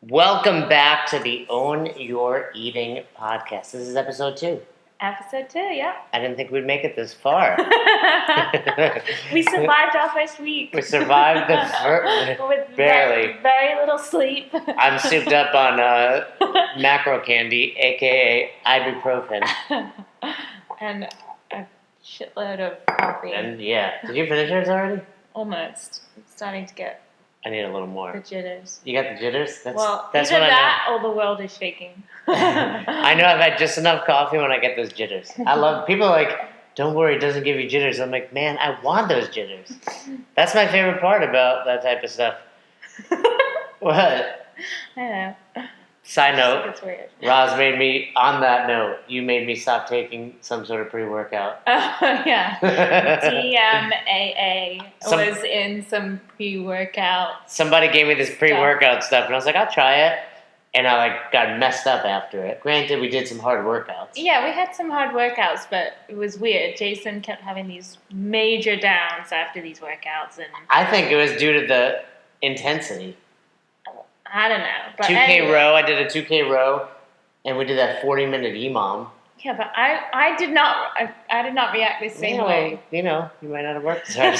Welcome back to the Own Your Eating podcast. This is episode 2. Episode 2, yeah. I didn't think we'd make it this far. We survived our first week. We survived the first... With barely. Very little sleep. I'm souped up on macro candy, a.k.a. ibuprofen. And a shitload of coffee. And yeah. Did you finish yours already? Almost. I'm starting to get I need a little the more. jitters. You got the jitters? That's either that or the world is shaking. I know I've had just enough coffee when I get those jitters. I love... People are like, don't worry, it doesn't give you jitters. I'm like, man, I want those jitters. That's my favorite part about that type of stuff. What? I know. Side note, It's weird. Roz made me, on that note, you made me stop taking some sort of pre-workout. Oh, yeah. DMAA was in some pre-workout. Somebody gave me this pre-workout stuff, and I was like, I'll try it. And I got messed up after it. Granted, we did some hard workouts. Yeah, we had some hard workouts, but it was weird. Jason kept having these major downs after these workouts, and I think it was due to the intensity. I don't know. But 2K anyway. row, I did a 2K row, and we did that 40-minute EMOM. Yeah, but I did not react the same way. You might not have worked as hard.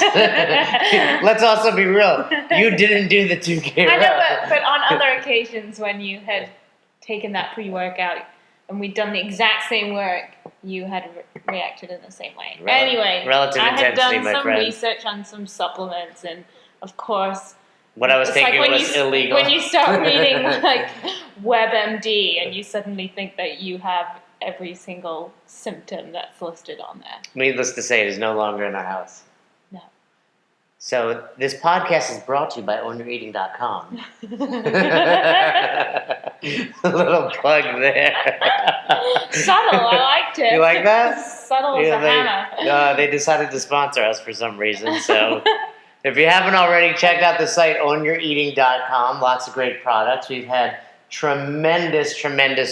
Let's also be real. You didn't do the 2K row. I know, but on other occasions when you had taken that pre-workout and we'd done the exact same work, you had reacted in the same way. Anyway, relative I had intensity, done my some friend. research on some supplements, and of course... What I was It's thinking like was illegal. When you start reading like WebMD and you suddenly think that you have every single symptom that's listed on there. Needless to say, it is no longer in our house. No. So this podcast is brought to you by OwnYourEating.com. A little plug there. Subtle, I liked it. You like that? Subtle as a hammer. They decided to sponsor us for some reason, so... If you haven't already, check out the site OwnYourEating.com. Lots of great products. We've had tremendous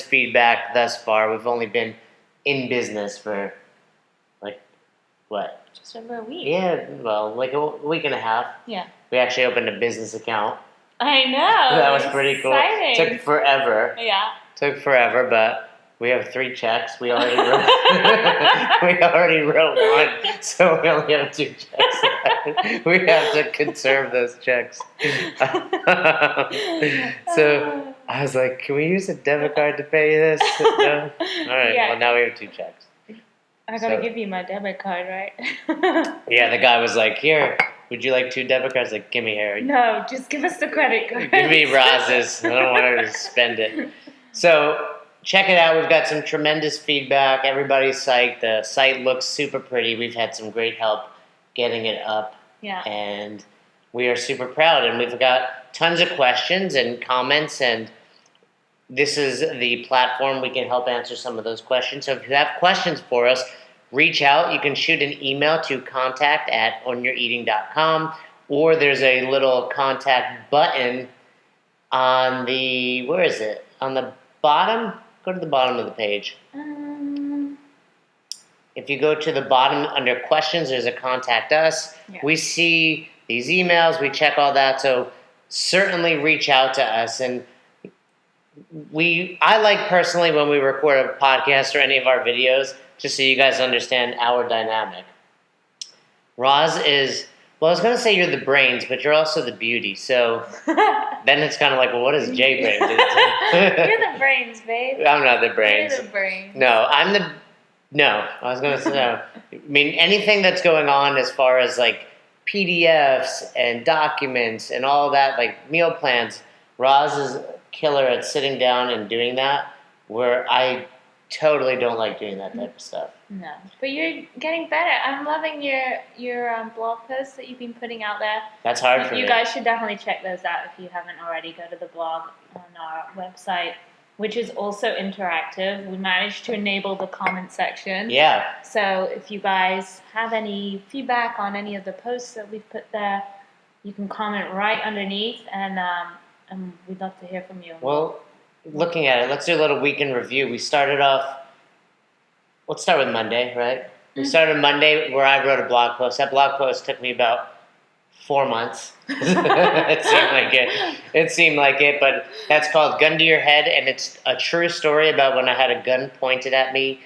feedback thus far. We've only been in business for, what? Just over a week. Yeah, well, like a week and a half. Yeah. We actually opened a business account. I know. That was pretty cool. Exciting. Took forever. Yeah. But we have 3 checks. We already wrote one, so we only have 2 checks. We have to conserve those checks. So I was like, can we use a debit card to pay this? No? All right, Yeah. well, now we have 2 checks. I gotta give you my debit card, right? Yeah, the guy was like, here, would you like 2 debit cards? Like, give me here. No, just give us the credit card. Give me Roz's. I don't want her to spend it. So... check it out. We've got some tremendous feedback. Everybody's psyched. The site looks super pretty. We've had some great help getting it up. Yeah. And we are super proud. And we've got tons of questions and comments. And this is the platform we can help answer some of those questions. So if you have questions for us, reach out. You can shoot an email to contact@ownyoureating.com. Or there's a little contact button on the, where is it? On the bottom? Go to the bottom of the page. If you go to the bottom under questions, there's a contact us. Yeah. We see these emails, we check all that, so certainly reach out to us. And I like personally when we record a podcast or any of our videos, just so you guys understand our dynamic. Roz is, well, I was going to say you're the brains, but you're also the beauty. So then it's kind of like, well, what does J Brain do? You're the brains, babe. I'm not the brains. You're the brains. No, I was going to say no. I mean, anything that's going on as far as like PDFs and documents and all that, like meal plans, Roz is killer at sitting down and doing that, where I totally don't like doing that type of stuff. No, but you're getting better. I'm loving your blog posts that you've been putting out there. That's hard for me. You guys should definitely check those out if you haven't already. Go to the blog on our website, which is also interactive. We managed to enable the comment section. Yeah. So if you guys have any feedback on any of the posts that we've put there, you can comment right underneath, and we'd love to hear from you. Well, looking at it, let's do a little weekend review. We started off. Let's start with Monday, right? We started Monday where I wrote a blog post. That blog post took me about 4 months. It seemed like it, but that's called Gun to Your Head, and it's a true story about when I had a gun pointed at me,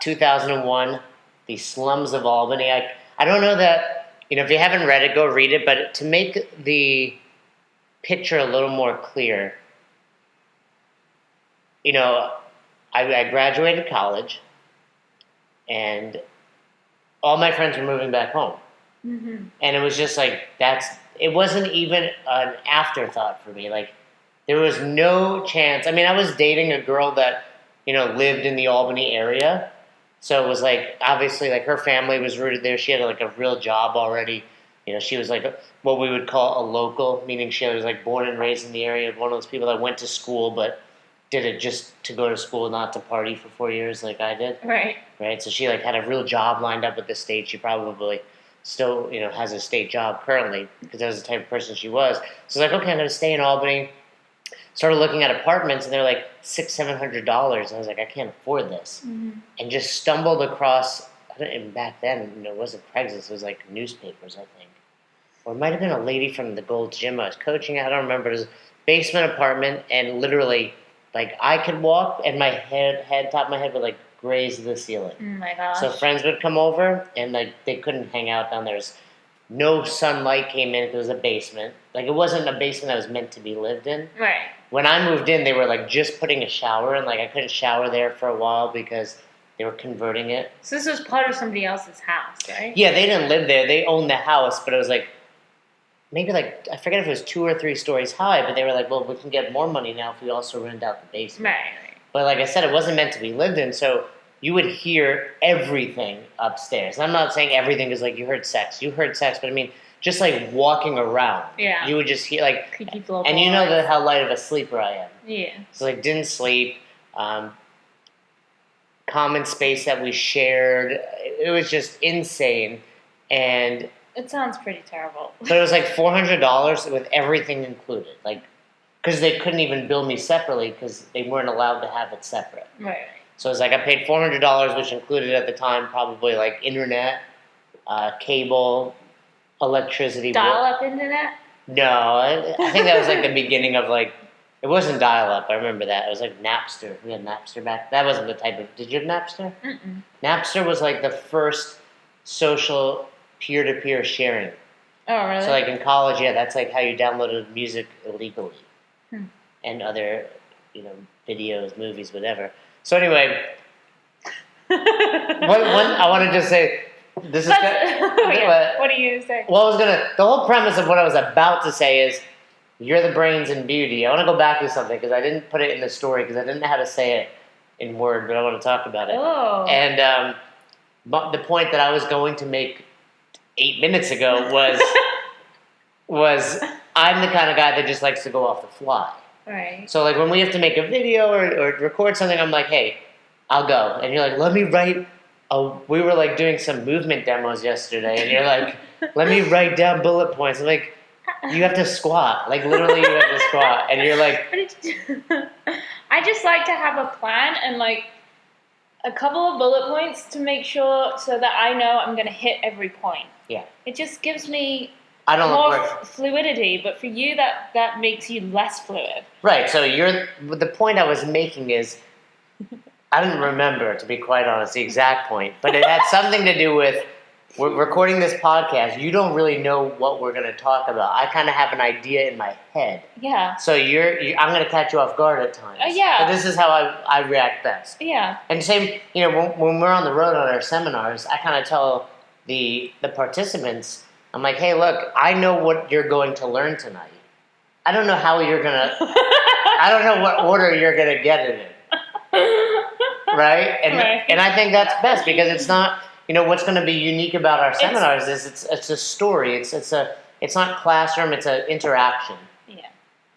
2001, the slums of Albany. I don't know that, if you haven't read it, go read it, but to make the picture a little more clear, I graduated college, and all my friends were moving back home. Mm-hmm. And it was just like, it wasn't even an afterthought for me. Like, there was no chance. I mean, I was dating a girl that, lived in the Albany area. So it was like, obviously, like, her family was rooted there. She had like a real job already. She was like what we would call a local, meaning she was like born and raised in the area. One of those people that went to school, but did it just to go to school, not to party for 4 years like I did. Right. Right. So she like had a real job lined up with the state. She probably still, has a state job currently because that was the type of person she was. So like, okay, I'm going to stay in Albany. Started looking at apartments, and they're like $600-700. I was like, I can't afford this. Mm-hmm. And just stumbled across, and back then, it wasn't Craigslist, it was like newspapers, I think. Or it might have been a lady from the Gold's Gym I was coaching at. I don't remember. It was a basement apartment, and literally, like, I could walk, and my top of my head would, like, graze the ceiling. Oh my gosh. So friends would come over, and like they couldn't hang out down there. No sunlight came in because it was a basement. Like, it wasn't a basement that was meant to be lived in. Right. When I moved in, they were like just putting a shower in. Like, I couldn't shower there for a while because they were converting it. So this was part of somebody else's house, right? Yeah, they didn't live there. They owned the house, but it was like maybe like, I forget if it was 2 or 3 stories high, but they were like, well, we can get more money now if we also rent out the basement. Right. But like I said, it wasn't meant to be lived in, so you would hear everything upstairs. And I'm not saying everything is like you heard sex. You heard sex, but I mean, just like walking around. Yeah. You would just hear like, creaky and you know how light of a sleeper I am. Yeah. So like didn't sleep. Common space that we shared. It was just insane. And it sounds pretty terrible. But it was like $400 with everything included. Like, because they couldn't even bill me separately because they weren't allowed to have it separate. Right. So it was like I paid $400, which included at the time probably like internet, cable, electricity. Dial-up internet? No, I think that was like the beginning of like, it wasn't dial-up, I remember that. It was like Napster. We had Napster back. That wasn't the type of, did you have Napster? Mm-mm. Napster was like the first social peer-to-peer sharing. Oh, really? So like in college, yeah, that's like how you downloaded music illegally. And other, videos, movies, whatever. So anyway, I wanted to say, this is... What are you going to say? Well, the whole premise of what I was about to say is, you're the brains and beauty. I want to go back to something, because I didn't put it in the story, because I didn't know how to say it in word, but I want to talk about it. Oh. And the point that I was going to make 8 minutes ago was I'm the kind of guy that just likes to go off the fly. Right. So, like, when we have to make a video or record something, I'm like, hey, I'll go. And you're like, let me write... we were, like, doing some movement demos yesterday, and you're like, let me write down bullet points. I'm like, you have to squat. Like, literally, you have to squat. And you're like... I just like to have a plan and, like, a couple of bullet points to make sure so that I know I'm going to hit every point. Yeah. It just gives me... more fluidity, but for you, that makes you less fluid. Right, so the point I was making is, I didn't remember, to be quite honest, the exact point, but it had something to do with, we're recording this podcast, you don't really know what we're going to talk about. I kind of have an idea in my head. Yeah. So I'm going to catch you off guard at times. Yeah. But this is how I react best. Yeah. And same, when we're on the road on our seminars, I kind of tell the participants, I'm like, hey, look, I know what you're going to learn tonight. I don't know how you're going to... I don't know what order you're going to get it in. Right? And I think that's best because it's not... what's going to be unique about our seminars is it's a story. It's not classroom, it's an interaction. Yeah.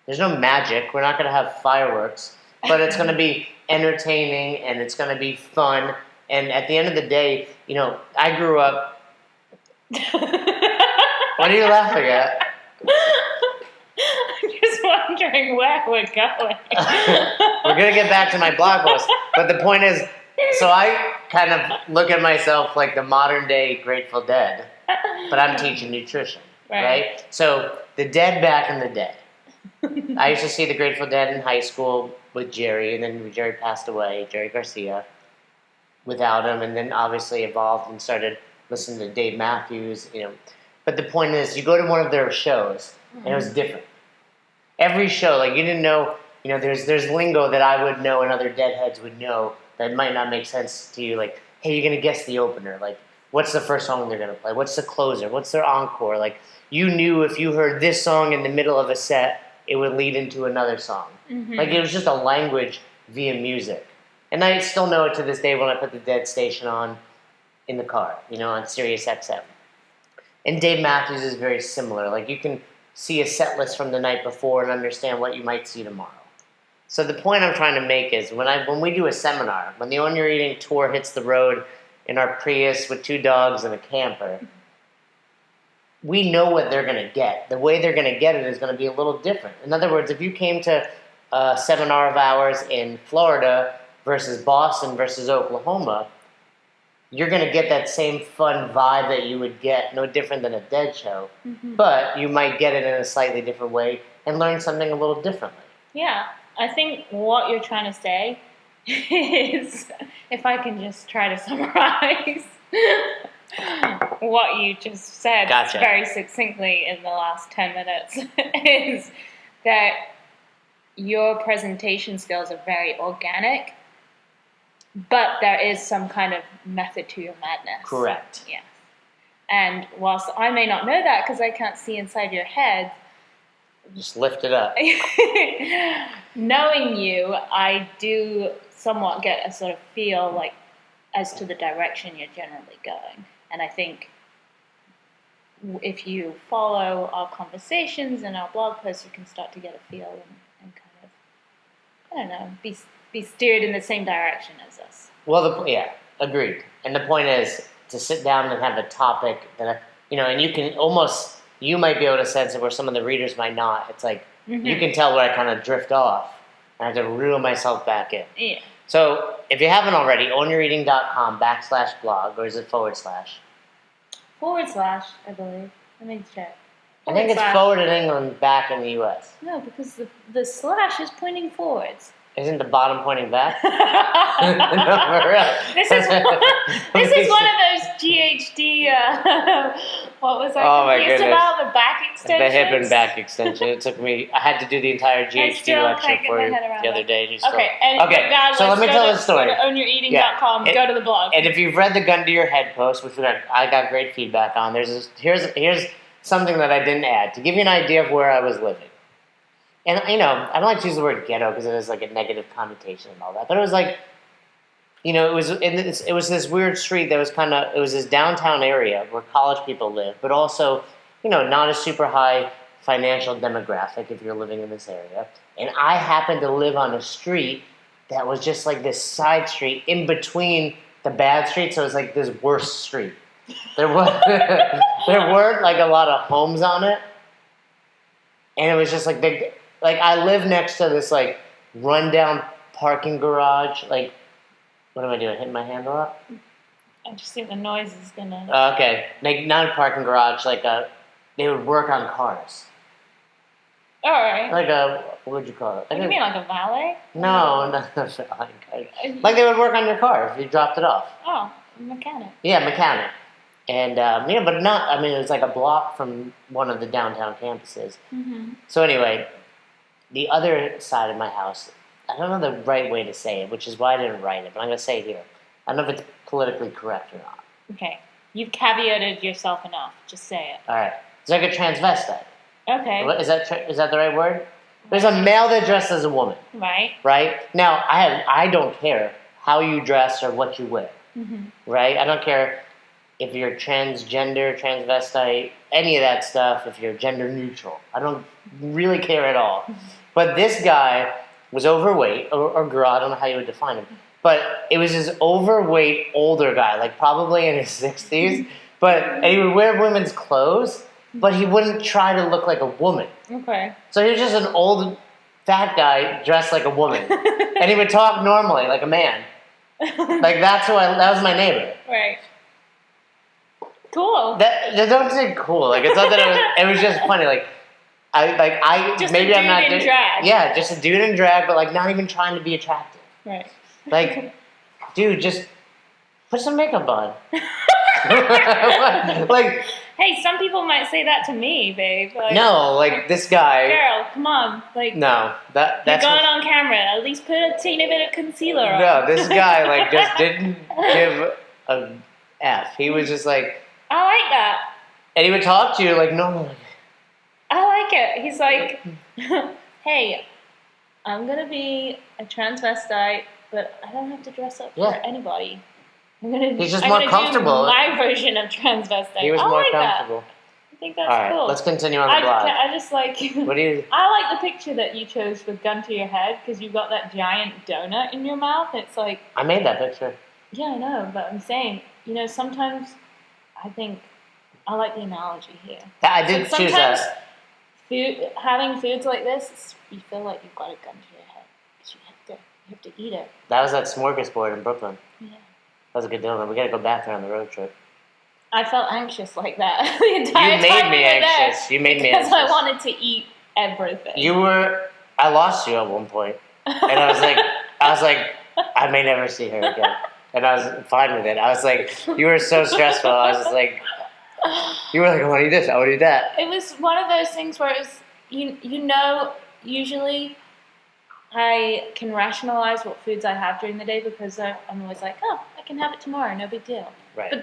There's no magic. We're not going to have fireworks. But it's going to be entertaining and it's going to be fun. And at the end of the day, I grew up... What are you laughing at? I'm just wondering where we're going. We're going to get back to my blog post. But the point is, so I kind of look at myself like the modern day Grateful Dead, but I'm teaching nutrition. right? So the Dead back in the day. I used to see the Grateful Dead in high school with Jerry, and then Jerry passed away, Jerry Garcia, without him, and then obviously evolved and started listening to Dave Matthews, But the point is, you go to one of their shows, and it was different. Every show, like you didn't know, there's lingo that I would know and other Deadheads would know that might not make sense to you. Like, hey, you're gonna guess the opener. Like, what's the first song they're gonna play? What's the closer? What's their encore? Like, you knew if you heard this song in the middle of a set, it would lead into another song. Like, it was just a language via music. And I still know it to this day when I put the Dead station on in the car, on Sirius XM. And Dave Matthews is very similar. Like, you can see a set list from the night before and understand what you might see tomorrow. So the point I'm trying to make is when we do a seminar, when the On Your Eating tour hits the road in our Prius with 2 dogs and a camper, we know what they're going to get. The way they're going to get it is going to be a little different. In other words, if you came to a seminar of ours in Florida versus Boston versus Oklahoma, you're going to get that same fun vibe that you would get, no different than a Dead show, but you might get it in a slightly different way and learn something a little differently. Yeah, I think what you're trying to say is, if I can just try to summarize what you just said very succinctly in the last 10 minutes, is that your presentation skills are very organic, but there is some kind of method to your madness. Correct. Yeah. And whilst I may not know that because I can't see inside your head, just lift it up. Knowing you, I do somewhat get a sort of feel like as to the direction you're generally going. And I think if you follow our conversations and our blog posts, you can start to get a feel and kind of, I don't know, be steered in the same direction as us. Well, agreed. And the point is to sit down and have a topic that, and you might be able to sense it where some of the readers might not. It's like, you can tell where I kind of drift off and I have to reel myself back in. Yeah. So if you haven't already, ownyoureating.com/blog, or is it // / I believe. Let me check. I think it's forward in England, back in the U.S. No, because the slash is pointing forwards. Isn't the bottom pointing back? No, for real. This is one of those GHD. What was I confused about? The back extension. The hip and back extension. It took me. I had to do the entire GHD lecture for you the other day. And okay. So let me tell the story. Go to ownyoureating.com. Go to the blog. And if you've read the Gun to Your Head post, which I got great feedback on, here's something that I didn't add to give you an idea of where I was living. And, I don't like to use the word ghetto because it has, like, a negative connotation and all that. But it was like, it was this weird street that was it was this downtown area where college people live, but also, not a super high financial demographic if you're living in this area. And I happened to live on a street that was just like this side street in between the bad streets. So it was like this worse street. There weren't, like, a lot of homes on it. And it was just like I live next to this, like, rundown parking garage. Like, what am I doing? Hitting my hand a lot? I just think the noise is gonna. Okay, like, not a parking garage. Like they would work on cars. All right. Like what would you call it? What do you mean, like a valet? No, not a valet. Like they would work on your car if you dropped it off. Oh, mechanic. Yeah, mechanic. And but not. I mean, it was like a block from one of the downtown campuses. So anyway. The other side of my house, I don't know the right way to say it, which is why I didn't write it, but I'm going to say it here. I don't know if it's politically correct or not. Okay. You've caveated yourself enough. Just say it. All right. It's like a transvestite. Okay. Is that the right word? There's a male that dresses as a woman. Right. Right? Now, I don't care how you dress or what you wear. Right? I don't care if you're transgender, transvestite, any of that stuff, if you're gender neutral. I don't really care at all. But this guy was overweight, or girl, I don't know how you would define him. But it was this overweight, older guy, like probably in his 60s. And he would wear women's clothes, but he wouldn't try to look like a woman. Okay. So he was just an old, fat guy dressed like a woman. And he would talk normally, like a man. Like that was my neighbor. Right. Cool. That don't say cool. Like it's not that it was just funny. Like I Just maybe a I'm not dude in drag. Yeah, just a dude in drag, but like not even trying to be attractive. Right. Like, dude, just put some makeup on. Like, hey, some people might say that to me, babe. Like, no, like this guy. girl, come on. Like, No, you're that's going on camera. At least put a teeny bit of concealer on. no. This guy like just didn't give a f. He was just like, I like that. and he would talk to you like normal. I like it. He's like, hey, I'm gonna be a transvestite, but I don't have to dress up for anybody. He's just I'm more gonna comfortable. Do my version of transvestite. He was I more like comfortable. That. I think that's All right, cool. let's continue on the blog. I just like. What do you? I like the picture that you chose with gun to your head because you've got that giant donut in your mouth. It's like. I made that picture. Yeah, I know, but I'm saying, sometimes I think I like the analogy here. I did choose that. Having foods like this, you feel like you've got a gun to your head because you have to eat it. That was that smorgasbord in Brooklyn. Yeah. That was a good donut. We gotta go back there on the road trip. I felt anxious like that the entire You made time me we were there anxious. You made me anxious. because I wanted to eat everything. I lost you at one point, and I was like, I may never see her again, and I was fine with it. I was like, you were so stressful. I was just like, you were like, I want to eat this, I want to eat that. It was one of those things where it was, usually I can rationalize what foods I have during the day because I'm always like, oh, I can have it tomorrow, no big deal. Right. But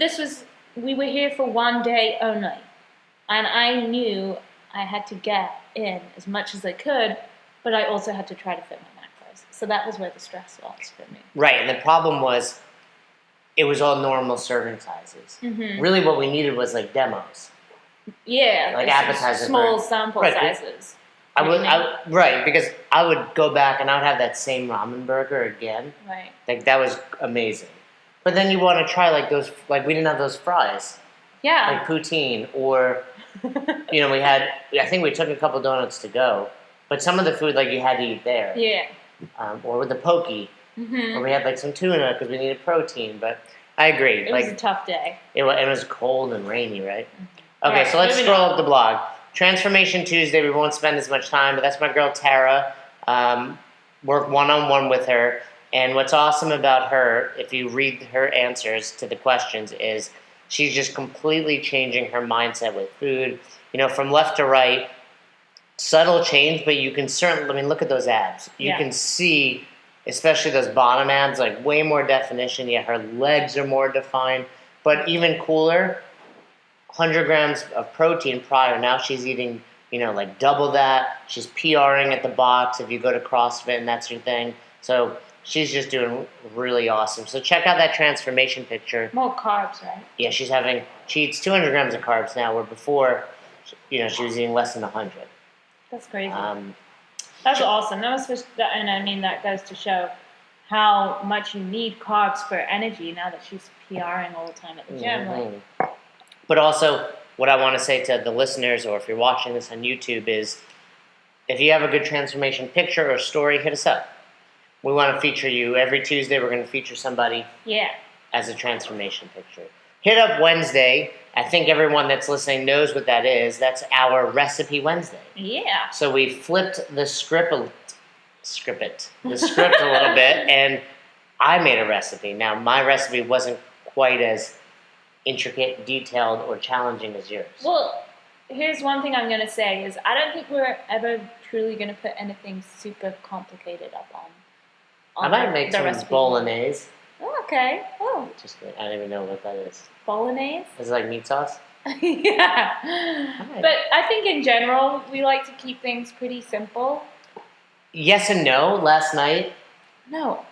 we were here for one day only, and I knew I had to get in as much as I could, but I also had to try to fit my macros. So that was where the stress was for me. Right, and the problem was, it was all normal serving sizes. Mm-hmm. Really, what we needed was like demos. Yeah, like appetizers. Small sample sizes. Right, because I would go back and I would have that same ramen burger again. Right. Like that was amazing. But then you want to try like those, like we didn't have those fries. Yeah. Like poutine, or I think we took a couple donuts to go, but some of the food like you had to eat there. Yeah. Or with the pokey. Mm-hmm. Or we had like some tuna because we needed protein. But I agree. It was a tough day. It was cold and rainy, right? Mm-hmm. Okay, right, so let's scroll up the blog. Transformation Tuesday, we won't spend as much time, but that's my girl Tara. Work one-on-one with her. And what's awesome about her, if you read her answers to the questions, is she's just completely changing her mindset with food. From left to right, subtle change, but you can certainly, look at those abs. You can see, especially those bottom abs, like way more definition, yet her legs are more defined. But even cooler, 100 grams of protein prior. Now she's eating, like double that. She's PRing at the box if you go to CrossFit and that's your thing. So she's just doing really awesome. So check out that transformation picture. More carbs, right? Yeah, she eats 200 grams of carbs now, where before, she was eating less than 100. That's crazy. That's awesome. That goes to show how much you need carbs for energy now that she's PRing all the time at the gym. Mm-hmm. But also, what I want to say to the listeners, or if you're watching this on YouTube, is if you have a good transformation picture or story, hit us up. We want to feature you. Every Tuesday, we're going to feature somebody as a transformation picture. Hit up Wednesday. I think everyone that's listening knows what that is. That's our Recipe Wednesday. Yeah. So we flipped the script a little bit, and I made a recipe. Now, my recipe wasn't quite as intricate, detailed, or challenging as yours. Well, here's one thing I'm going to say is I don't think we're ever truly going to put anything super complicated up on I might make some bolognese. Oh, okay. Oh. Just kidding. I don't even know what that is. Bolognese? Is it like meat sauce? Yeah. Right. But I think in general, we like to keep things pretty simple. Yes and no. Last night. No.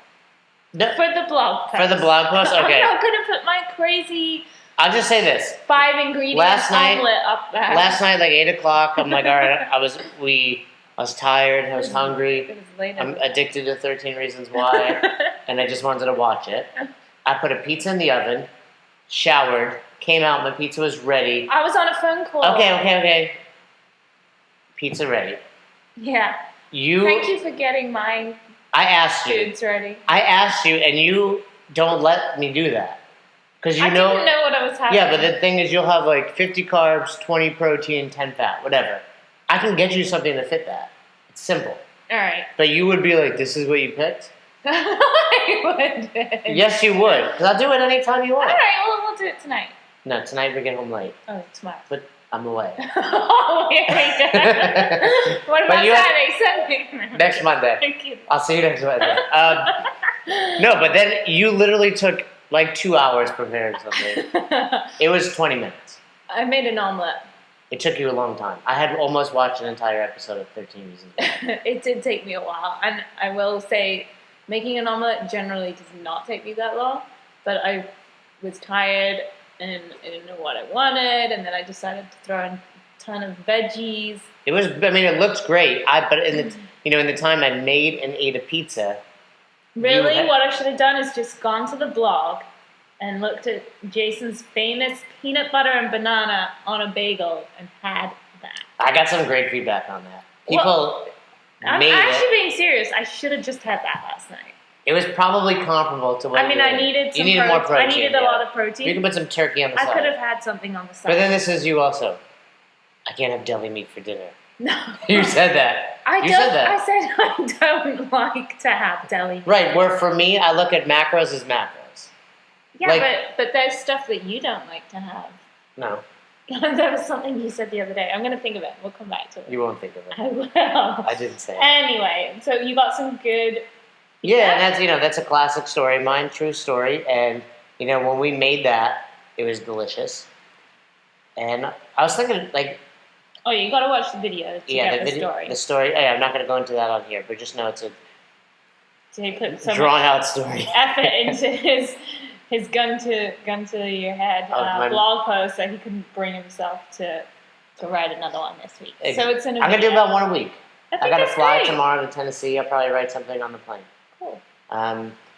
For the blog post. For the blog post? Okay. I'm not going to put my crazy... I'll just say this. 5 ingredient omelet up there. Last night, like 8 o'clock, I'm like, all right, I was tired, I was hungry. It was late. I'm addicted to 13 Reasons Why, and I just wanted to watch it. I put a pizza in the oven, showered, came out, my pizza was ready. I was on a phone call. Okay. Pizza ready. Yeah. Thank you for getting my I asked you. foods ready. I asked you, and you don't let me do that. Because you I know. didn't know what I was having. Yeah, but the thing is, you'll have like 50 carbs, 20 protein, 10 fat, whatever. I can get you something to fit that. It's simple. All right. But you would be like, this is what you picked? I wouldn't. Yes, you would. Because I'll do it anytime you All want. right, well, we'll do it tonight. No, tonight we get home late. Oh, tomorrow. But I'm away. Oh, here we go. What about Saturday? Sunday? Next Monday. Thank you. I'll see you next Monday. No, but then you literally took like 2 hours preparing something. It was 20 minutes. I made an omelet. It took you a long time. I had almost watched an entire episode of 13 Reasons Why. It did take me a while. And I will say, making an omelet generally does not take me that long. But I was tired and I didn't know what I wanted. And then I decided to throw in a ton of veggies. It was. I mean, it looks great. But in the time I made and ate a pizza. Really, what I should have done is just gone to the blog and looked at Jason's famous peanut butter and banana on a bagel and had that. I got some great feedback on that. People I'm made actually it. being serious. I should have just had that last night. It was probably comparable to what I mean, I needed some more protein. I needed a lot of protein. You can put some turkey on the side. I could have had something on the side. But then this is you also. I can't have deli meat for dinner. No. You said that. I said that. I said I don't like to have deli meat. Right, where for me, I look at macros as macros. Yeah, like, but there's stuff that you don't like to have. No. There was something you said the other day. I'm going to think of it. We'll come back to it. You won't think of it. I will. I didn't say it. Anyway, so you got some good... Yeah, and that's a classic story, mine, true story. And, when we made that, it was delicious. And I was thinking, like... Oh, you got to watch the video to get the story. The story, I'm not going to go into that on here, but just know it's a so he put so drawn-out story. effort into his gun to your head blog post that he couldn't bring himself to write another one this week. So it's in a I'm going to do about one a week. I got to fly tomorrow to Tennessee. I'll probably write something on the plane. Cool.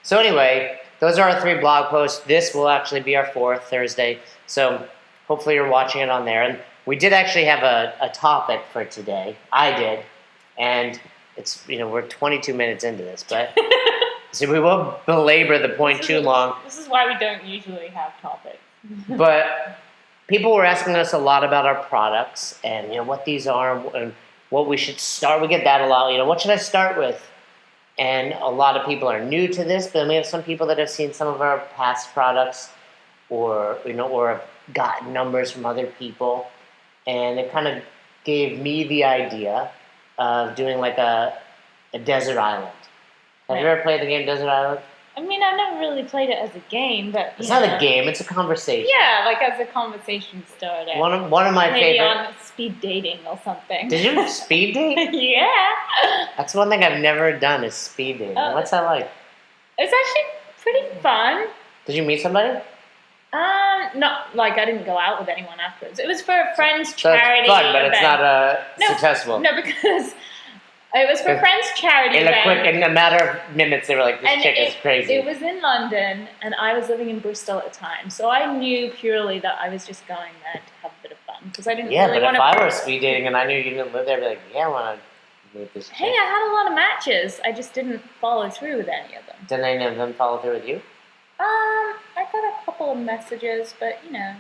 So anyway, those are our 3 blog posts. This will actually be our 4th Thursday. So hopefully you're watching it on there. And we did actually have a topic for today. I did. And it's, we're 22 minutes into this, but so we won't belabor the point too long. This is why we don't usually have topics. But people were asking us a lot about our products and, what these are and what we should start. We get that a lot. What should I start with? And a lot of people are new to this, but then we have some people that have seen some of our past products or have gotten numbers from other people. And it kind of gave me the idea of doing like a desert island. Have you ever played the game Desert Island? I mean, I've never really played it as a game, but... It's not a game, it's a conversation. Yeah, like as a conversation starter. One of my Maybe favorite... on speed dating or something. Did you speed date? Yeah. That's one thing I've never done is speed dating. What's that like? It's actually pretty fun. Did you meet somebody? Not like I didn't go out with anyone afterwards. It was for a friend's charity So it's fun, but event. it's not successful. No, because it was for a friend's charity event. In a matter of minutes, they were like, "This chick is crazy." It was in London, and I was living in Bristol at the time, so I knew purely that I was just going there to have a bit of fun because I didn't really want to. Yeah, but if I were speed dating and I knew you didn't live there, I'd be like, "Yeah, I want to meet this chick." Hey, I had a lot of matches. I just didn't follow through with any of them. Did any of them follow through with you? I got a couple of messages, but I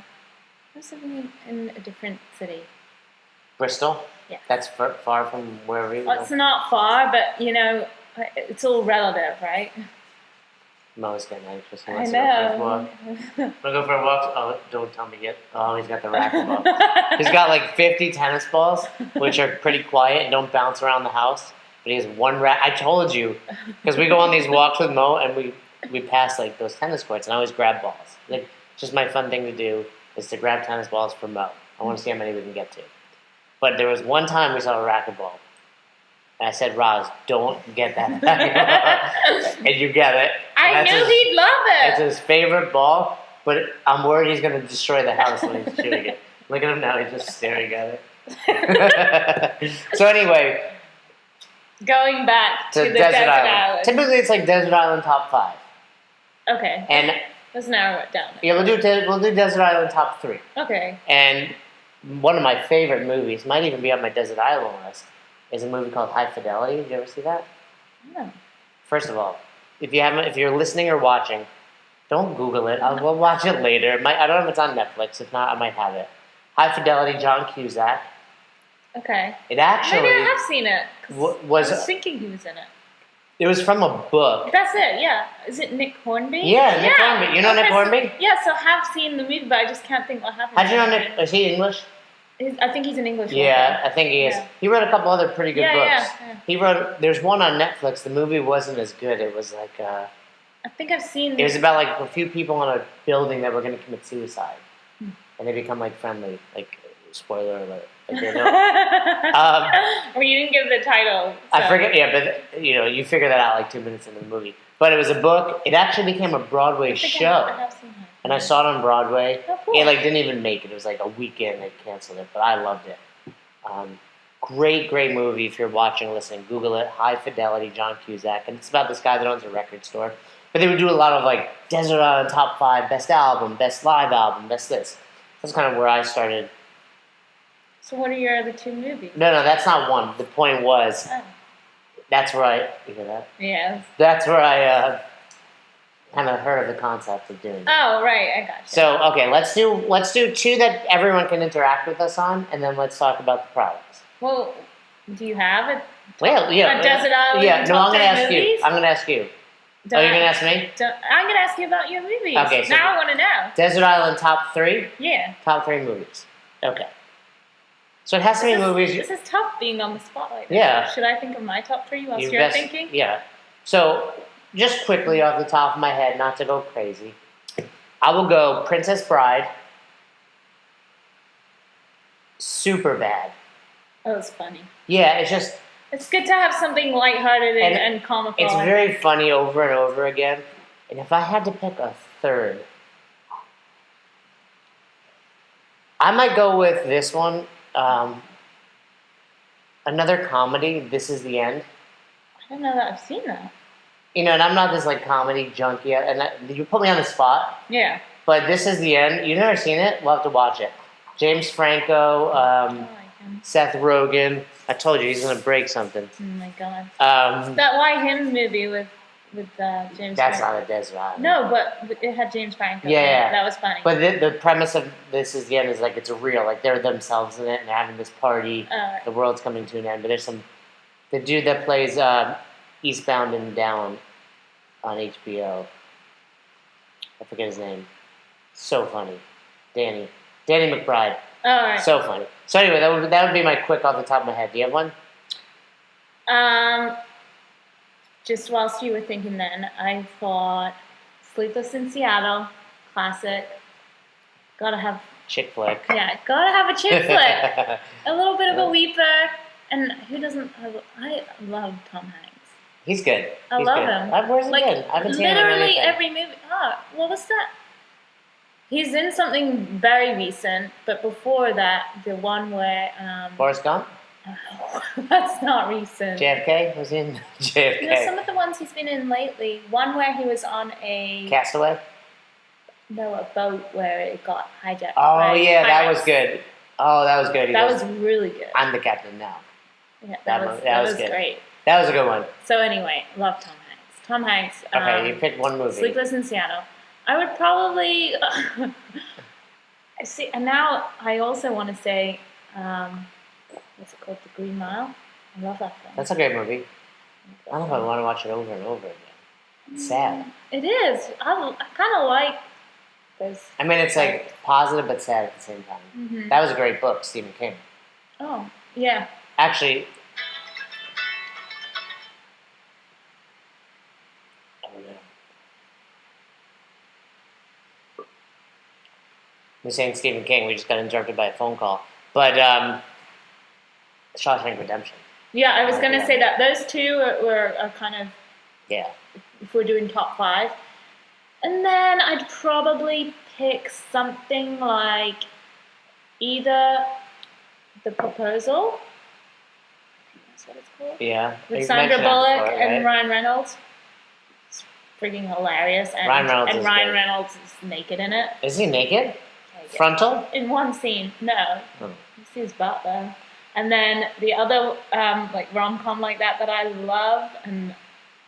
was living in a different city. Bristol? Yeah. That's far from where we Well, it's not far, but it's all relative, right? Mo's getting anxious. He I wants know. to go for a walk. Wanna go for a walk? Oh, don't tell me yet. Oh, he's got the racquetball. He's got like 50 tennis balls, which are pretty quiet and don't bounce around the house. But he has one I told you, because we go on these walks with Mo and we pass like those tennis courts, and I always grab balls. Like, just my fun thing to do is to grab tennis balls for Mo. I want to see how many we can get to. But there was one time we saw a racquetball, and I said, "Roz, don't get that racquetball," and you get it. I knew he'd love it. It's his favorite ball, but I'm worried he's going to destroy the house when he's shooting it. Look at him now; he's just staring at it. So anyway, going back to the desert island. Typically, it's like Desert Island top 5. Okay. And let's narrow it down. Yeah, we'll do Desert Island top 3. Okay. And one of my favorite movies, might even be on my Desert Island list, is a movie called High Fidelity. Did you ever see that? No. First of all, if you're listening or watching, Don't Google it. We'll watch it later. I don't know if it's on Netflix. If not, I might have it. High Fidelity, John Cusack. Okay. It actually Maybe I have seen it. 'Cause I was thinking he was in it. It was from a book. That's it, yeah. Is it Nick Hornby? Yeah, Nick Hornby. You know Nick Hornby? Yeah, so I have seen the movie, but I just can't think what happened. How'd you know Nick? Is he English? I think he's an English Yeah, author. I think he is. Yeah. He wrote a couple other pretty good books. Yeah. He wrote. There's one on Netflix. The movie wasn't as good. It was like. I think I've seen. It was about like a few people on a building that were going to commit suicide, and they become like friendly. Like spoiler alert. Like, they don't. Well, you didn't give the title. So. I forget. Yeah, but you figure that out like 2 minutes into the movie. But it was a book. It actually became a Broadway show, I have seen it. and I saw it on Broadway. Oh, cool. It like didn't even make it. It was like a weekend they canceled it, but I loved it. Great movie if you're watching or listening. Google it. High Fidelity, John Cusack, and it's about this guy that owns a record store. But they would do a lot of like Desert Island Top 5, Best Album, Best Live Album, Best this. That's kind of where I started. So what are your other two movies? No, that's not one. The point was, Oh. that's where you hear that? Yes. That's where I kind of heard of the concept of doing that. Oh, right, I gotcha. So, okay, let's do two that everyone can interact with us on, and then let's talk about the products. Well, do you have a Well, yeah. a Desert Island Yeah, no, top I'm going to 10 ask movies? you. I'm going to ask you. Don't You're going to ask me? I'm going to ask you about your movies. Okay, so now I want to know. Desert Island top 3? Yeah. Top 3 movies. Okay. So it has to be movies. This is tough being on the spotlight. Yeah. Should I think of my top 3 whilst Your you're best- thinking? Yeah. So, just quickly off the top of my head, not to go crazy, I will go Princess Bride, Super Bad. Oh, it's funny. Yeah, it's just, It's good to have something lighthearted And and comical. it's very funny over and over again. And if I had to pick a third, I might go with this one. Another comedy, This Is the End. I don't know that I've seen that. And I'm not this like comedy junkie, and you put me on the spot. Yeah. But This Is the End. You've never seen it? We'll have to watch it. James Franco, I like him. Seth Rogen. I told you he's gonna break something. Oh my god. Um, That Why Him movie with James that's Franco. not a Desert Island. No, but it had James Franco. Yeah, in it. yeah. That was funny. But the premise of This Is the End is like it's real. Like they're themselves in it, and they're having this party. The world's coming to an end. But there's the dude that plays Eastbound and Down on HBO. I forget his name. So funny, Danny McBride. All right. So funny. So anyway, that would be my quick off the top of my head. Do you have one? Just whilst you were thinking then, I thought Sleepless in Seattle, classic. Gotta have, Chick flick. yeah, gotta have a chick flick. A little bit of a weeper. And who doesn't, I love Tom Hanks. He's good. I He's love good. him. Where's he Like, been? I haven't seen him in literally anything. every movie. What was that? He's in something very recent, but before that, the one where, Forrest Gump? that's not recent. JFK? Was he in JFK? No, some of the ones he's been in lately. One where he was on a Castaway? a boat where it got hijacked. Oh, by yeah, that pirates. was good. Oh, that was good. He That goes, was really good. I'm the captain now. Yeah, that that was was good. great. That was a good one. So anyway, love Tom Hanks. Tom Hanks. Okay, you picked one movie. Sleepless in Seattle. I would probably see. And now I also want to say, what's it called? The Green Mile. I love that film. That's a great movie. I don't know if I want to watch it over and over again. It's sad. It is. I kind of like this. I mean, it's like positive but sad at the same time. Mm-hmm. That was a great book, Stephen King. Oh, yeah. Actually, we're saying Stephen King. We just got interrupted by a phone call. But Shawshank Redemption. Yeah, I was going to say that. Those two are kind of, Yeah. if we're doing top 5. And then I'd probably pick something like either The Proposal. That's what it's called. Yeah. With You've Sandra mentioned that Bullock before, and right? Ryan Reynolds. It's freaking hilarious. And Ryan Reynolds is Ryan great. Reynolds is naked in it. Is he naked? Frontal? In one scene, no. Oh. You see his butt though. And then the other like rom-com like that I love and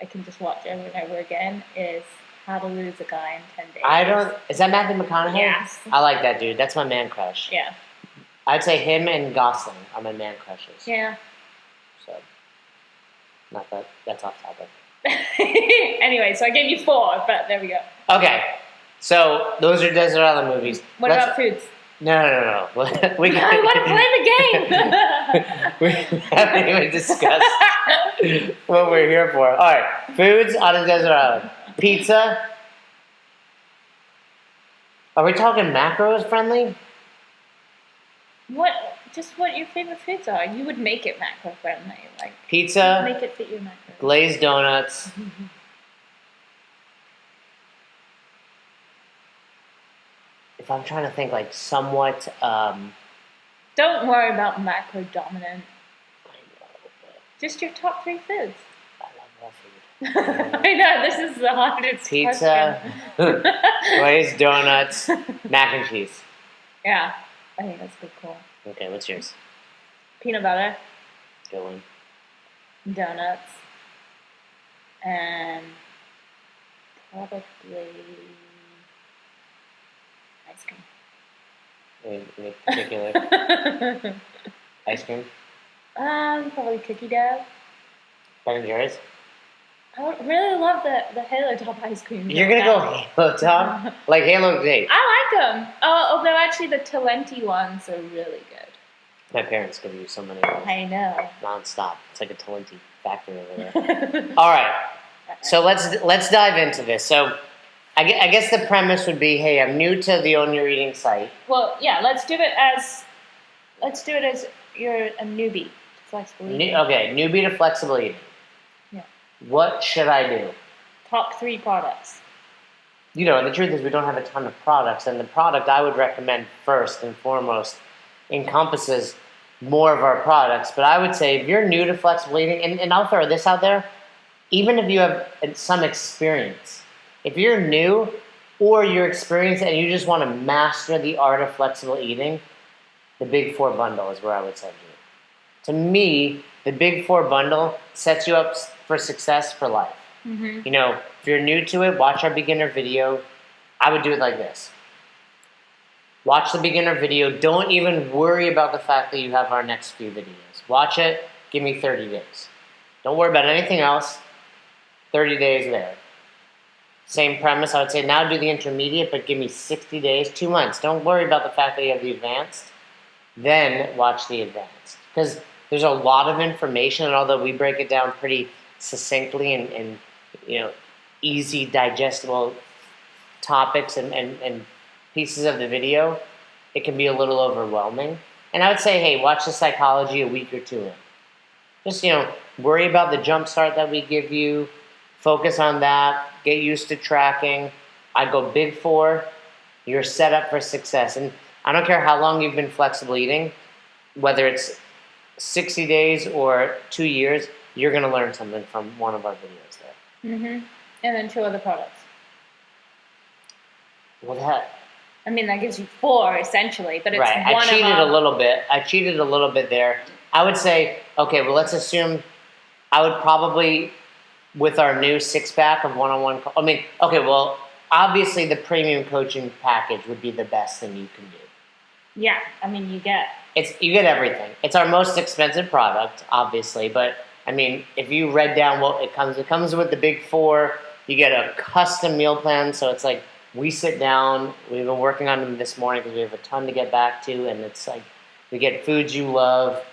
I can just watch over and over again is How to Lose a Guy in 10 Days. Is that Matthew McConaughey? Yes. I like that dude. That's my man crush. Yeah. I'd say him and Gosling are my man crushes. Yeah. So, not that, that's off topic. Anyway, so I gave you 4, but there we go. Okay, so those are Desert Island movies. What about foods? No. We I want to play the game! We haven't even discussed what we're here for. All right, foods on a desert island. Pizza. Are we talking macros friendly? Just what your favorite foods are. You would make it macro friendly. Like Pizza. Make it fit your macros. Glazed donuts. If I'm trying to think like somewhat... Don't worry about macro dominant. Just your top 3 foods. I love that food. I know, this is the hardest Pizza, glazed donuts, mac and cheese. Yeah, I think that's a good call. Okay, what's yours? Peanut butter, Good one. donuts, and probably ice cream. Any particular ice cream? Probably cookie dough. Ben & Jerry's? I really love the Halo Top ice cream. You're gonna go Halo Top? Like Halo Date? I like them. Although actually the Talenti ones are really good. My parents give you so many of those. I know. Non-stop. It's like a Talenti factory over there. All right. So let's dive into this. So I guess the premise would be, hey, I'm new to the Own Your Eating site. Well, yeah. Let's do it as you're a newbie to flexible eating. Newbie to flexible eating. Yeah. What should I do? Top 3 products. You know, the truth is we don't have a ton of products, and the product I would recommend first and foremost encompasses more of our products. But I would say if you're new to flexible eating, and I'll throw this out there, even if you have some experience, if you're new or you're experienced and you just want to master the art of flexible eating, the Big 4 bundle is where I would send you. To me, the Big 4 bundle sets you up for success for life. Mm-hmm. You know, if you're new to it, watch our beginner video. I would do it like this. Watch the beginner video. Don't even worry about the fact that you have our next few videos. Watch it. Give me 30 days. Don't worry about anything else. 30 days there. Same premise. I would say now do the intermediate, but give me 60 days, 2 months. Don't worry about the fact that you have the advanced. Then watch the advanced. Because there's a lot of information, and although we break it down pretty succinctly and you know, easy digestible topics and pieces of the video, it can be a little overwhelming. And I would say, hey, watch the psychology a week or 2 in. Just, worry about the jump start that we give you. Focus on that. Get used to tracking. I go Big 4. You're set up for success. And I don't care how long you've been flexible eating, whether it's 60 days or 2 years, you're going to learn something from one of our videos there. Mm-hmm. And then 2 other products. Well, that gives you 4 essentially, but it's right. one I cheated of a little bit. I cheated a little bit there. I would say, okay, well, let's assume I would probably, with our new 6-pack of one-on-one, obviously the premium coaching package would be the best thing you can do. Yeah, you get everything. It's our most expensive product, obviously, but if you read down what it comes with the Big 4. You get a custom meal plan, so it's like we sit down. We've been working on them this morning because we have a ton to get back to, and it's like we get foods you love,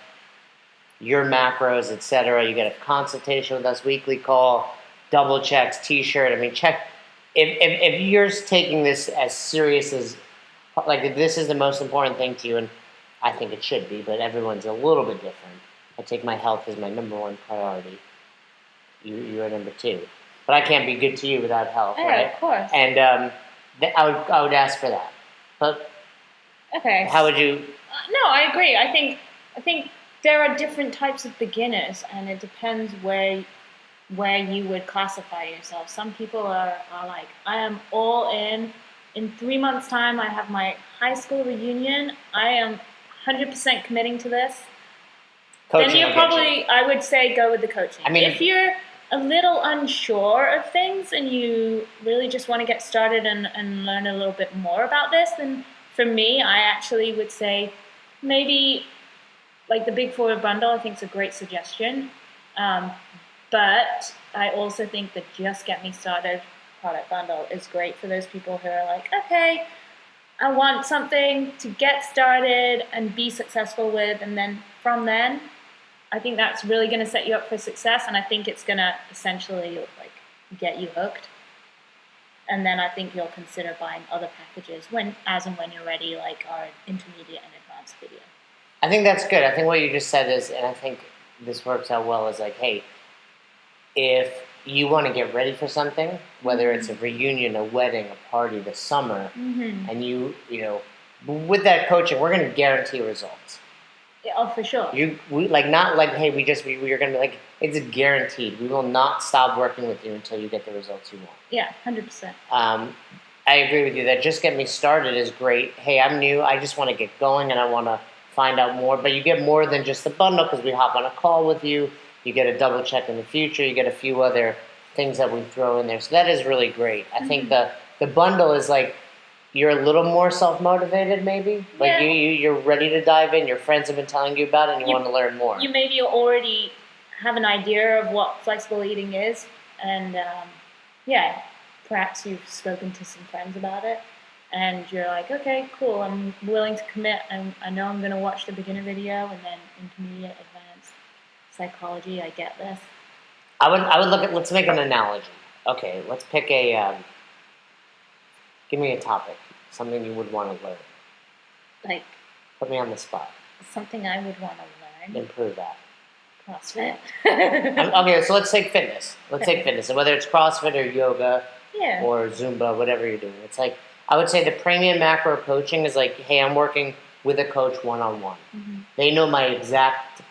your macros, etc. You get a consultation with us, weekly call, double checks, T-shirt. Check if you're taking this as serious as if this is the most important thing to you, and I think it should be, but everyone's a little bit different. I take my health as my number 1 priority. You're number 2, but I can't be good to you without health, right? Of course. And I would ask for that. But okay, how would you? No, I agree. I think there are different types of beginners, and it depends where you would classify yourself. Some people are like, I am all in. In 3 months' time, I have my high school reunion. I am 100% committing to this. Coaching then you probably, I would say, go with the coaching. I mean, if you're a little unsure of things and you really just want to get started and learn a little bit more about this, then for me, I actually would say maybe like the Big Four bundle, I think is a great suggestion. But I also think the Just Get Me Started product bundle is great for those people who are like, okay, I want something to get started and be successful with, and then from then, I think that's really going to set you up for success, and I think it's going to essentially like get you hooked. And then I think you'll consider buying other packages as and when you're ready, like our intermediate and advanced video. I think that's good. I think what you just said is, and I think this works out well, is like, hey, if you want to get ready for something, whether it's a reunion, a wedding, a party, the summer, and you know, with that coaching, we're going to guarantee results. Yeah, oh, for sure. Not like, hey, we're going to be like, it's guaranteed. We will not stop working with you until you get the results you want. Yeah, 100%. I agree with you that Just Get Me Started is great. Hey, I'm new. I just want to get going and I want to find out more. But you get more than just the bundle because we hop on a call with you. You get a double check in the future. You get a few other things that we throw in there. So that is really great. I think the bundle is like, you're a little more self-motivated maybe. Like you're ready to dive in. Your friends have been telling you about it and you want to learn more. You maybe already have an idea of what flexible eating is. And perhaps you've spoken to some friends about it. And you're like, okay, cool. I'm willing to commit. I know I'm going to watch the beginner video and then intermediate, advanced psychology. I get this. I would look at, let's make an analogy. Okay, let's pick give me a topic, something you would want to learn. Like, put me on the spot. Something I would want to learn. Improve that. CrossFit. Okay, so let's take fitness. And whether it's CrossFit or yoga or Zumba, whatever you're doing. It's like, I would say the premium macro coaching is like, hey, I'm working with a coach one-on-one. They know my exact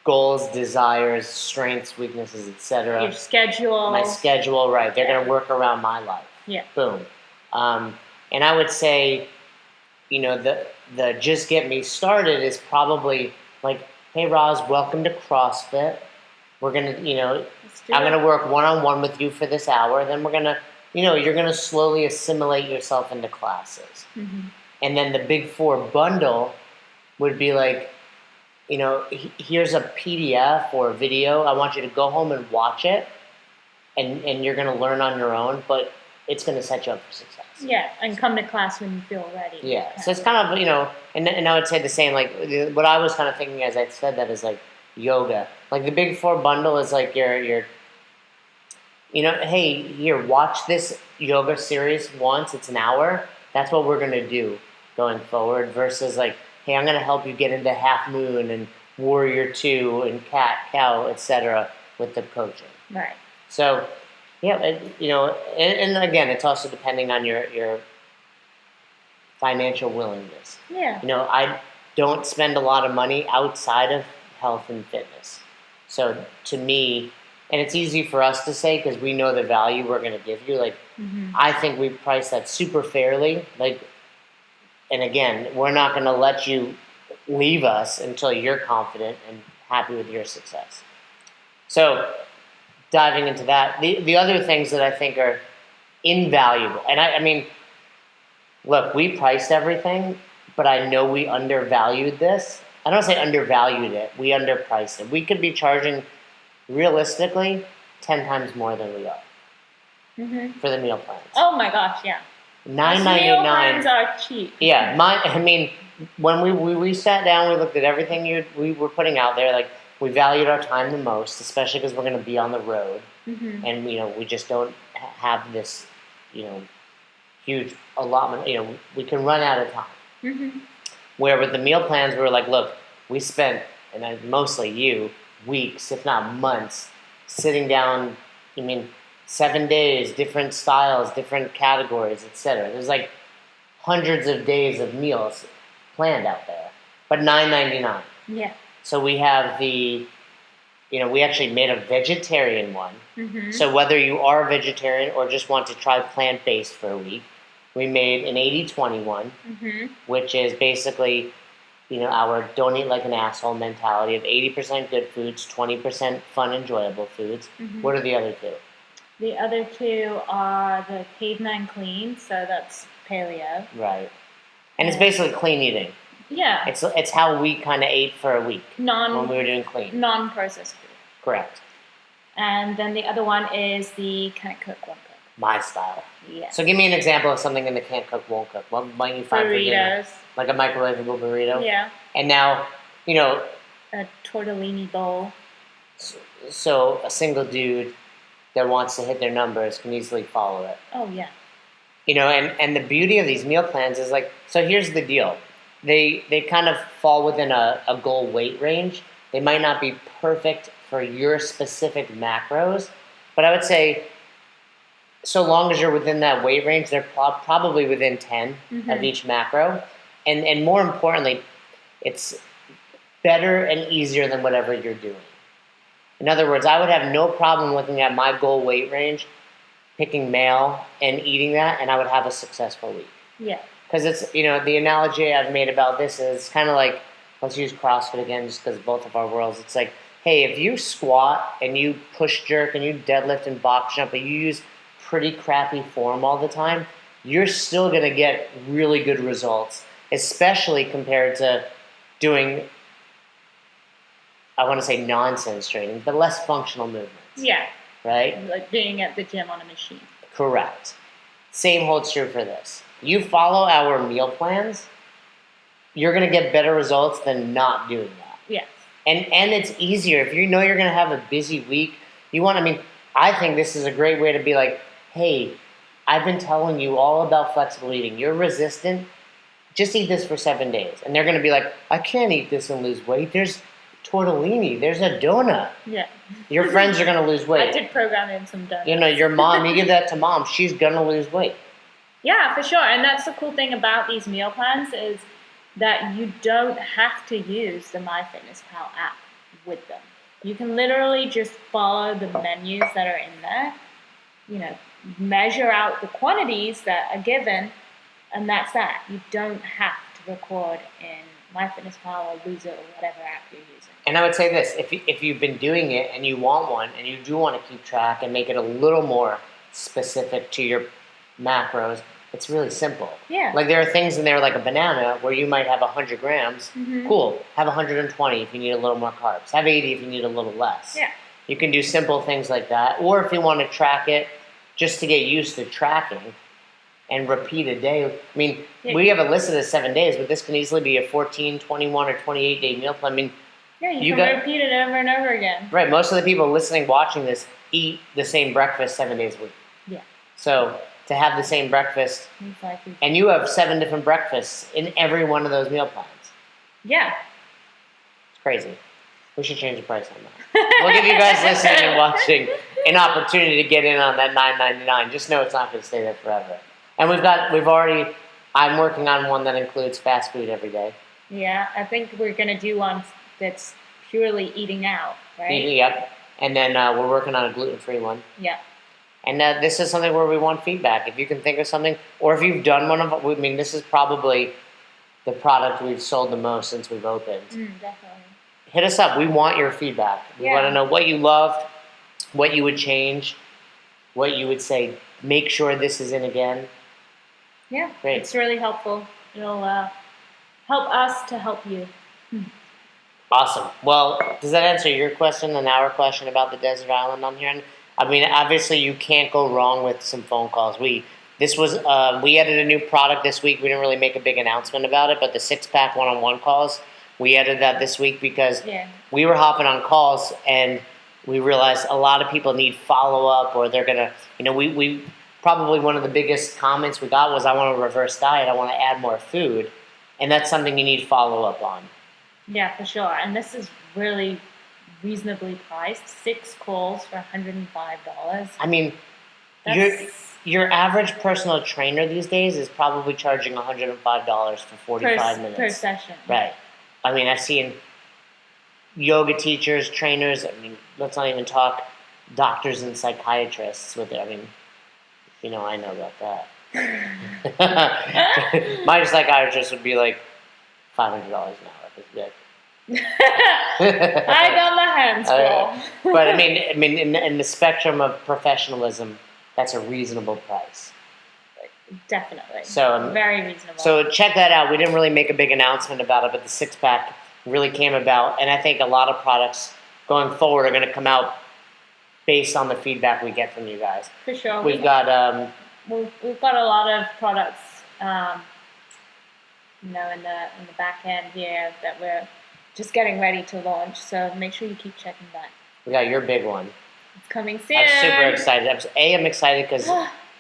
goals, desires, strengths, weaknesses, etc. Your schedule. My schedule, right. They're going to work around my life. Yeah. Boom. And I would say, you know, the Just Get Me Started is probably like, hey, Roz, welcome to CrossFit. We're going to, you know, I'm going to work one-on-one with you for this hour. Then we're going to, you know, you're going to slowly assimilate yourself into classes. And then the Big Four bundle would be like, you know, here's a PDF or a video. I want you to go home and watch it. And you're going to learn on your own, but it's going to set you up for success. Yeah, and come to class when you feel ready. Yeah, so it's kind of, you know, and I would say the same, like, what I was kind of thinking as I said that is like yoga. Like the Big Four bundle is like your you know, hey, here, watch this yoga series once, it's an hour. That's what we're going to do going forward versus like, hey, I'm going to help you get into Half Moon and Warrior 2 and Cat, Cow, etc. with the coaching. Right. So, yeah, you know, and again, it's also depending on your financial willingness. Yeah. You know, I don't spend a lot of money outside of health and fitness. So to me, and it's easy for us to say because we know the value we're going to give you. Like, I think we price that super fairly. Like, and again, we're not going to let you leave us until you're confident and happy with your success. So, diving into that, the other things that I think are invaluable, and I mean, look, we priced everything, but I know we undervalued this. I don't say undervalued it, we underpriced it. We could be charging, realistically, 10 times more than we are for the meal plans. Oh my gosh, yeah. $9.99. Meal plans are cheap. Yeah, I mean, when we sat down, we looked at everything we were putting out there, like, we valued our time the most, especially because we're going to be on the road. And, you know, we just don't have this, you know, huge allotment. You know, we can run out of time. Where with the meal plans, we were like, look, we spent, and mostly you, weeks, if not months, sitting down, 7 days, different styles, different categories, etc. There's like hundreds of days of meals planned out there, but $9.99. Yeah. So we have we actually made a vegetarian one. So whether you are a vegetarian or just want to try plant-based for a week, we made an 80-20 one, which is basically our don't eat like an asshole mentality of 80% good foods, 20% fun, enjoyable foods. Mhm. What are the other two? The other two are the caveman clean, so that's paleo. Right. And it's basically clean eating. Yeah. It's how we kind of ate for a week when we were doing clean. Non-processed food. Correct. And then the other one is the can't cook, won't cook. My style. Yeah. So give me an example of something in the can't cook, won't cook. What might you find for dinner? Burritos. Like a microwavable burrito? Yeah. And now, A tortellini bowl. so a single dude that wants to hit their numbers can easily follow it. Oh, yeah. And the beauty of these meal plans is so here's the deal. They kind of fall within a goal weight range. They might not be perfect for your specific macros, but I would say so long as you're within that weight range, they're probably within 10 of each macro. And more importantly, it's better and easier than whatever you're doing. In other words, I would have no problem looking at my goal weight range, picking male and eating that, and I would have a successful week. Yeah. Because it's, the analogy I've made about this is kind of like, let's use CrossFit again just because both of our worlds. It's like, hey, if you squat and you push jerk and you deadlift and box jump, but you use pretty crappy form all the time, you're still going to get really good results, especially compared to doing, I want to say nonsense training, but less functional movements. Yeah. Right? Like being at the gym on a machine. Correct. Same holds true for this. You follow our meal plans, you're going to get better results than not doing that. Yes. And it's easier. If you know you're going to have a busy week, I think this is a great way to be like, hey, I've been telling you all about flexible eating. You're resistant. Just eat this for 7 days. And they're going to be like, I can't eat this and lose weight. There's tortellini. There's a donut. Yeah. Your friends are going to lose weight. I did program in some donuts. Your mom, you give that to mom, she's going to lose weight. Yeah, for sure. And that's the cool thing about these meal plans is that you don't have to use the MyFitnessPal app with them. You can literally just follow the menus that are in there, measure out the quantities that are given, and that's that. You don't have to record in MyFitnessPal or Lose It or whatever app you're using. And I would say this, if you've been doing it and you want one and you do want to keep track and make it a little more specific to your macros, it's really simple. Yeah. Like there are things in there like a banana where you might have 100 grams. Mm-hmm. Cool. Have 120 if you need a little more carbs. Have 80 if you need a little less. Yeah. You can do simple things like that. Or if you want to track it just to get used to tracking and repeat a day. I mean, we have it listed as 7 days, but this can easily be a 14, 21, or 28-day meal plan. I mean, yeah, you can repeat it over and over again. Right. Most of the people listening, watching this, eat the same breakfast 7 days a week. Yeah. So to have the same breakfast, exactly. And you have 7 different breakfasts in every one of those meal plans. Yeah. It's crazy. We should change the price on that. We'll give you guys listening and watching an opportunity to get in on that $9.99. Just know it's not going to stay there forever. And I'm working on one that includes fast food every day. Yeah, I think we're going to do one that's purely eating out, right? Yep. And then we're working on a gluten-free one. Yeah. And this is something where we want feedback. If you can think of something, or if you've done one of them, this is probably the product we've sold the most since we've opened. Definitely. Hit us up. We want your feedback. We want to know what you loved, what you would change, what you would say, make sure this is in again. Yeah, Great. It's really helpful. It'll help us to help you. Awesome. Well, does that answer your question and our question about the desert island on here? I mean, obviously you can't go wrong with some phone calls. We added a new product this week. We didn't really make a big announcement about it, but the 6-pack one-on-one calls, we added that this week because we were hopping on calls and we realized a lot of people need follow-up or they're going to, we probably one of the biggest comments we got was, I want a reverse diet. I want to add more food. And that's something you need follow-up on. Yeah, for sure. And this is really reasonably priced. 6 calls for $105. I mean, your average personal trainer these days is probably charging $105 for 45 minutes. Per session. Right. I mean, I've seen yoga teachers, trainers, let's not even talk doctors and psychiatrists with it. I mean, I know about that. My psychiatrist would be like $500 an hour. about this yet. I got my hands full. But I mean, in the spectrum of professionalism, that's a reasonable price. Definitely. So very reasonable. So check that out. We didn't really make a big announcement about it, but the 6-pack really came about, and I think a lot of products going forward are going to come out based on the feedback we get from you guys. For sure. We've got we've got a lot of products, in the back end here that we're just getting ready to launch. So make sure you keep checking that. We got your big one. It's coming soon. I'm super excited. I'm excited because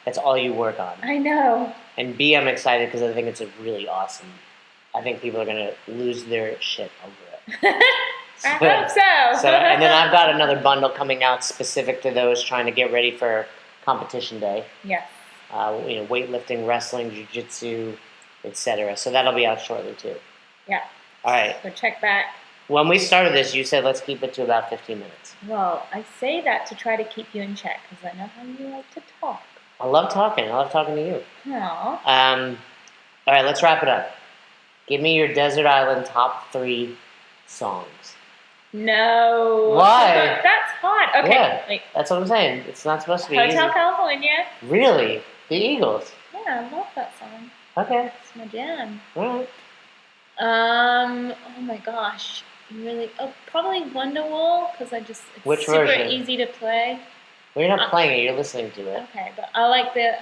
that's all you work on. I know. And B, I'm excited because I think it's a really awesome. I think people are going to lose their shit over it. I hope so. And then I've got another bundle coming out specific to those trying to get ready for competition day. Yes. Weightlifting, wrestling, jiu-jitsu, etc. So that'll be out shortly too. Yeah. All right. So check back. When we started this, you said let's keep it to about 15 minutes. Well, I say that to try to keep you in check because I know how you like to talk. I love talking. I love talking to you. Aww. All right, let's wrap it up. Give me your desert island top 3 songs. No. Why? That's hard. Okay. Yeah, wait. that's what I'm saying. It's not supposed to be Hotel easy. California. Really? The Eagles? Yeah, I love that song. Okay. It's my jam. All right. Oh my gosh. Really? Oh, probably Wonderwall because it's Which super version? easy to play. Well, you're not playing it. You're listening to it. Okay, but I like the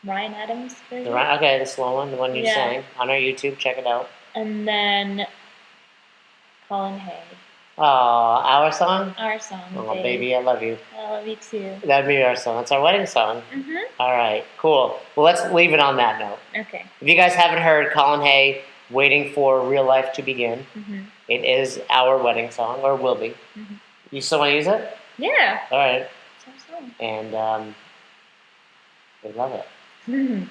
Ryan Adams version. Okay, the slow one, the one you Yeah. sang on our YouTube. Check it out. And then Colin Hay. Oh, our song? Our song. Oh, Dave. baby, I love you. I love you too. That'd be our song. That's our wedding song. Mhm. All right, cool. Well, let's leave it on that note. Okay. If you guys haven't heard Colin Hay, Waiting for Real Life to Begin, Mhm. it is our wedding song, or will be. Mhm. You still want to use it? Yeah. All right. It's our song. And we love it. Mhm.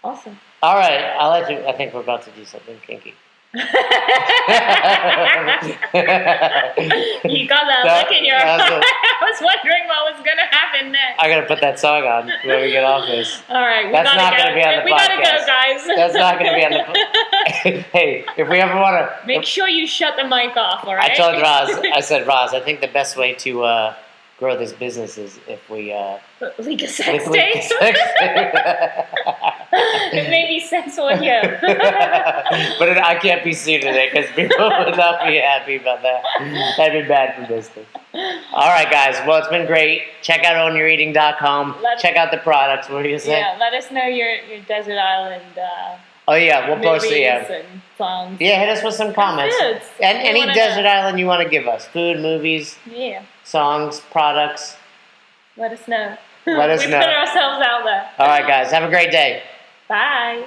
Awesome. All right, I'll let you. I think we're about to do something kinky. You got that look in your eye. I was wondering what was going to happen next. I gotta put that song on when we get off this. All right, we That's gotta not go. gonna be on the We gotta podcast. go, guys. That's not gonna be on the. Hey, if we ever want to, Make sure you shut the mic off. All right. I told Roz. I said, Roz, I think the best way to grow this business is if we leak a sex leak tape. a sex tape. It may be sensual here. But I can't be sued today because people would not be happy about that. That'd be bad for business. All right, guys. Well, it's been great. Check out ownyoureating.com. Check out the products. What do you say? Yeah, let us know your desert island. Oh yeah, we'll post it. Yeah. And songs. Yeah, hit us with some comments. Foods. And We any wanna desert know. island you want to give us. Food, movies, Yeah. songs, products. Let us know. Let us know. We put ourselves out there. All right, guys. Have a great day. Bye.